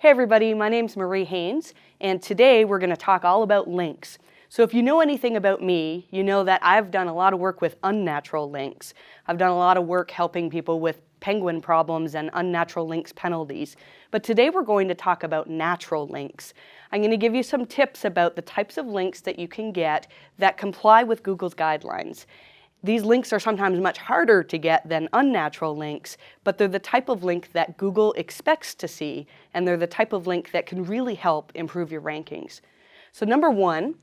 Hey everybody, my name's Marie Haynes, and today we're going to talk all about links. So if you know anything about me, you know that I've done a lot of work with unnatural links. I've done a lot of work helping people with penguin problems and unnatural links penalties. But today we're going to talk about natural links. I'm going to give you some tips about the types of links that you can get that comply with Google's guidelines. These links are sometimes much harder to get than unnatural links, but they're the type of link that Google expects to see, and they're the type of link that can really help improve your rankings. So number one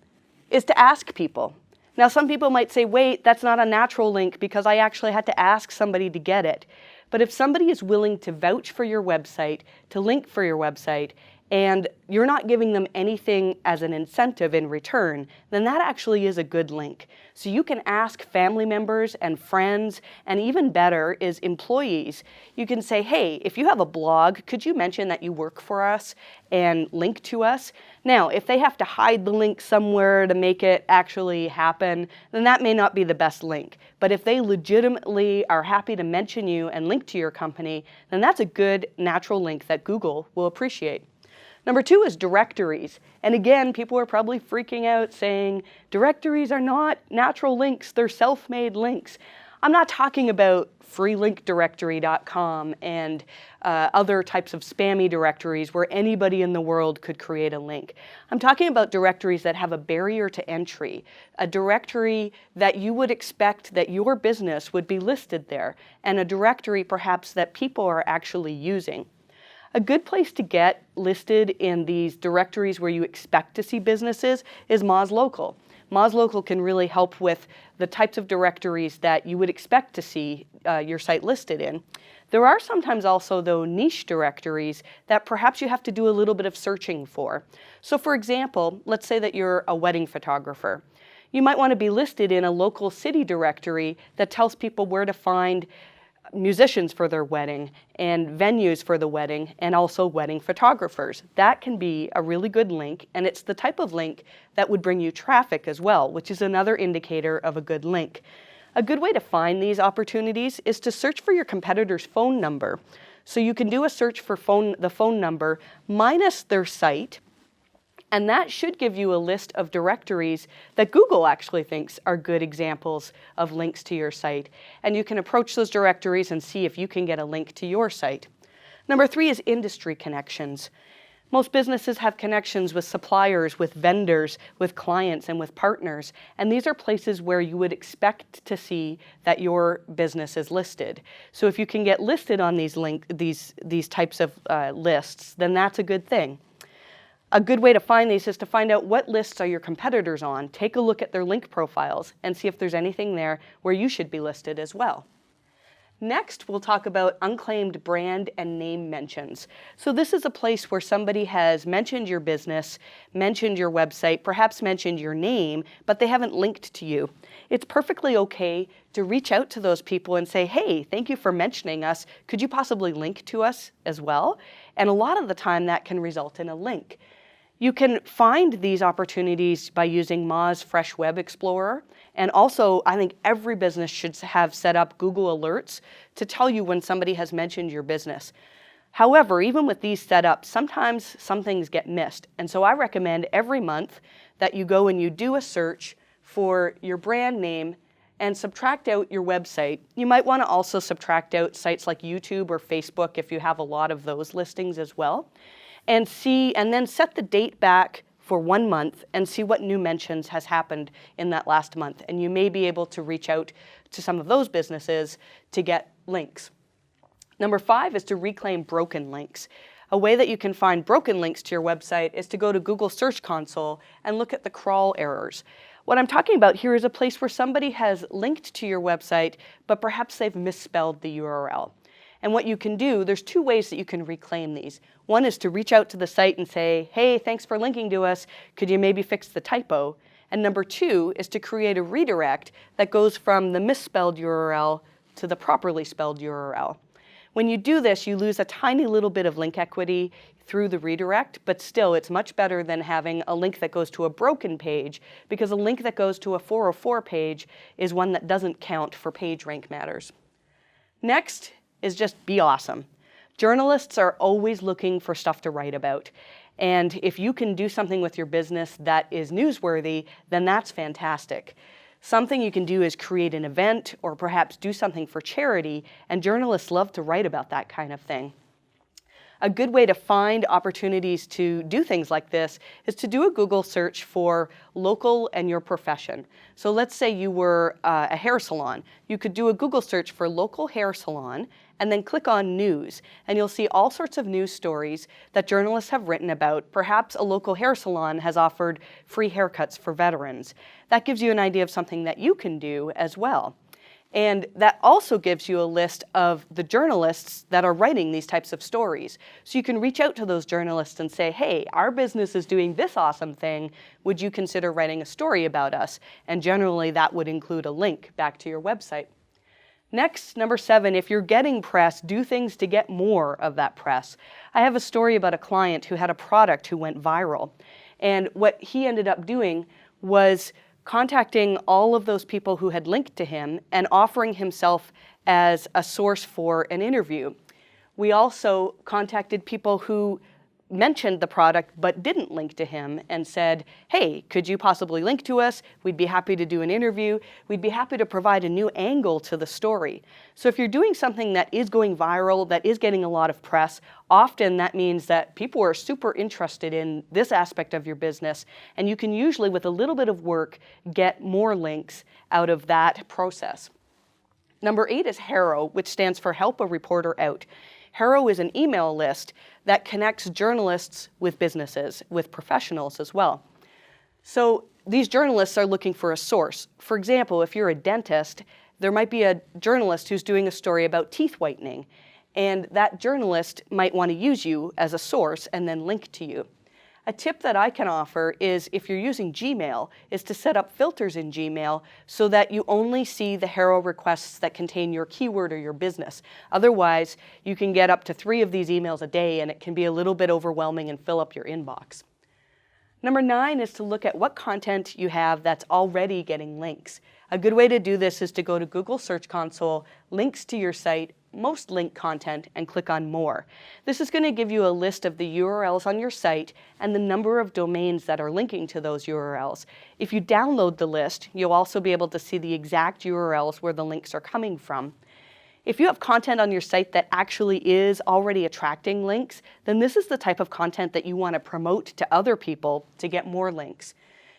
is to ask people. Now some people might say, wait, that's not a natural link because I actually had to ask somebody to get it. But if somebody is willing to vouch for your website, to link for your website, and you're not giving them anything as an incentive in return, then that actually is a good link. So you can ask family members and friends, and even better is employees. You can say, hey, if you have a blog, could you mention that you work for us and link to us? Now, if they have to hide the link somewhere to make it actually happen, then that may not be the best link. But if they legitimately are happy to mention you and link to your company, then that's a good natural link that Google will appreciate. Number two is directories. And again, people are probably freaking out saying, directories are not natural links, they're self-made links. I'm not talking about freelinkdirectory.com and other types of spammy directories where anybody in the world could create a link. I'm talking about directories that have a barrier to entry, a directory that you would expect that your business would be listed there, and a directory perhaps that people are actually using. A good place to get listed in these directories where you expect to see businesses is Moz Local. Moz Local can really help with the types of directories that you would expect to see your site listed in. There are sometimes also, though, niche directories that perhaps you have to do a little bit of searching for. So for example, let's say that you're a wedding photographer. You might want to be listed in a local city directory that tells people where to find musicians for their wedding and venues for the wedding and also wedding photographers. That can be a really good link, and it's the type of link that would bring you traffic as well, which is another indicator of a good link. A good way to find these opportunities is to search for your competitor's phone number. So you can do a search for the phone number minus their site, and that should give you a list of directories that Google actually thinks are good examples of links to your site. And you can approach those directories and see if you can get a link to your site. Number three is industry connections. Most businesses have connections with suppliers, with vendors, with clients, and with partners. And these are places where you would expect to see that your business is listed. So if you can get listed on these types of lists, then that's a good thing. A good way to find these is to find out what lists are your competitors on. Take a look at their link profiles and see if there's anything there where you should be listed as well. Next, we'll talk about unclaimed brand and name mentions. So this is a place where somebody has mentioned your business, mentioned your website, perhaps mentioned your name, but they haven't linked to you. It's perfectly okay to reach out to those people and say, hey, thank you for mentioning us. Could you possibly link to us as well? And a lot of the time that can result in a link. You can find these opportunities by using Moz Fresh Web Explorer. And also, I think every business should have set up Google Alerts to tell you when somebody has mentioned your business. However, even with these set up, sometimes some things get missed. And so I recommend every month that you go and you do a search for your brand name and subtract out your website. You might want to also subtract out sites like YouTube or Facebook if you have a lot of those listings as well. And then set the date back for 1 month and see what new mentions has happened in that last month. And you may be able to reach out to some of those businesses to get links. Number five is to reclaim broken links. A way that you can find broken links to your website is to go to Google Search Console and look at the crawl errors. What I'm talking about here is a place where somebody has linked to your website, but perhaps they've misspelled the URL. And what you can do, there's two ways that you can reclaim these. One is to reach out to the site and say, hey, thanks for linking to us. Could you maybe fix the typo? And number two is to create a redirect that goes from the misspelled URL to the properly spelled URL. When you do this, you lose a tiny little bit of link equity through the redirect, but still it's much better than having a link that goes to a broken page, because a link that goes to a 404 page is one that doesn't count for PageRank matters. Next is just be awesome. Journalists are always looking for stuff to write about. And if you can do something with your business that is newsworthy, then that's fantastic. Something you can do is create an event or perhaps do something for charity, and journalists love to write about that kind of thing. A good way to find opportunities to do things like this is to do a Google search for local and your profession. So let's say you were a hair salon. You could do a Google search for local hair salon and then click on news, and you'll see all sorts of news stories that journalists have written about. Perhaps a local hair salon has offered free haircuts for veterans. That gives you an idea of something that you can do as well. And that also gives you a list of the journalists that are writing these types of stories. So you can reach out to those journalists and say, hey, our business is doing this awesome thing. Would you consider writing a story about us? And generally that would include a link back to your website. Next, number 7, if you're getting press, do things to get more of that press. I have a story about a client who had a product who went viral. And what he ended up doing was contacting all of those people who had linked to him and offering himself as a source for an interview. We also contacted people who mentioned the product but didn't link to him and said, hey, could you possibly link to us? We'd be happy to do an interview. We'd be happy to provide a new angle to the story. So if you're doing something that is going viral, that is getting a lot of press, often that means that people are super interested in this aspect of your business, and you can usually, with a little bit of work, get more links out of that process. Number 8 is HARO, which stands for Help a Reporter Out. HARO is an email list that connects journalists with businesses, with professionals as well. So these journalists are looking for a source. For example, if you're a dentist, there might be a journalist who's doing a story about teeth whitening, and that journalist might want to use you as a source and then link to you. A tip that I can offer is, if you're using Gmail, is to set up filters in Gmail so that you only see the HARO requests that contain your keyword or your business. Otherwise, you can get up to 3 of these emails a day, and it can be a little bit overwhelming and fill up your inbox. Number 9 is to look at what content you have that's already getting links. A good way to do this is to go to Google Search Console, links to your site, most link content, and click on More. This is going to give you a list of the URLs on your site and the number of domains that are linking to those URLs. If you download the list, you'll also be able to see the exact URLs where the links are coming from. If you have content on your site that actually is already attracting links, then this is the type of content that you want to promote to other people to get more links.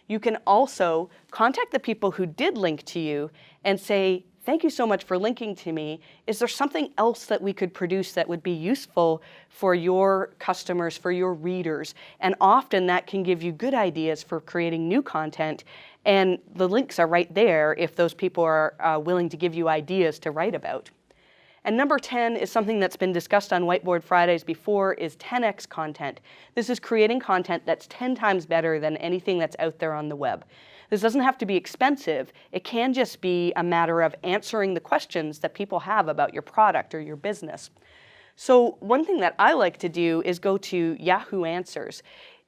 You can also contact the people who did link to you and say, thank you so much for linking to me. Is there something else that we could produce that would be useful for your customers, for your readers? And often that can give you good ideas for creating new content. And the links are right there if those people are willing to give you ideas to write about. And number 10 is something that's been discussed on Whiteboard Fridays before, is 10x content. This is creating content that's 10 times better than anything that's out there on the web. This doesn't have to be expensive. It can just be a matter of answering the questions that people have about your product or your business. So one thing that I like to do is go to Yahoo Answers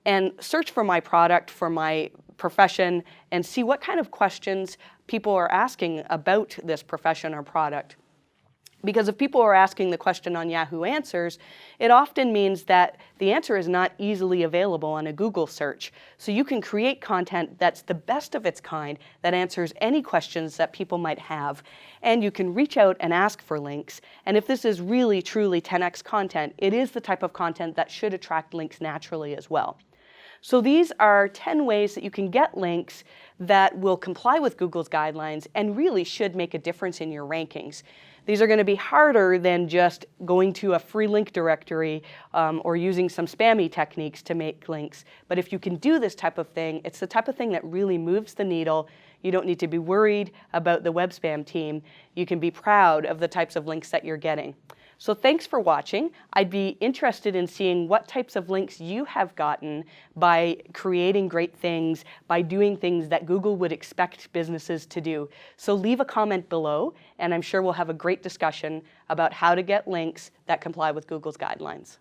and search for my product, for my profession, and see what kind of questions people are asking about this profession or product. Because if people are asking the question on Yahoo Answers, it often means that the answer is not easily available on a Google search. So you can create content that's the best of its kind, that answers any questions that people might have. And you can reach out and ask for links. And if this is really, truly 10x content, it is the type of content that should attract links naturally as well. So these are 10 ways that you can get links that will comply with Google's guidelines and really should make a difference in your rankings. These are going to be harder than just going to a free link directory or using some spammy techniques to make links. But if you can do this type of thing, it's the type of thing that really moves the needle. You don't need to be worried about the web spam team. You can be proud of the types of links that you're getting. So thanks for watching. I'd be interested in seeing what types of links you have gotten by creating great things, by doing things that Google would expect businesses to do. So leave a comment below, and I'm sure we'll have a great discussion about how to get links that comply with Google's guidelines.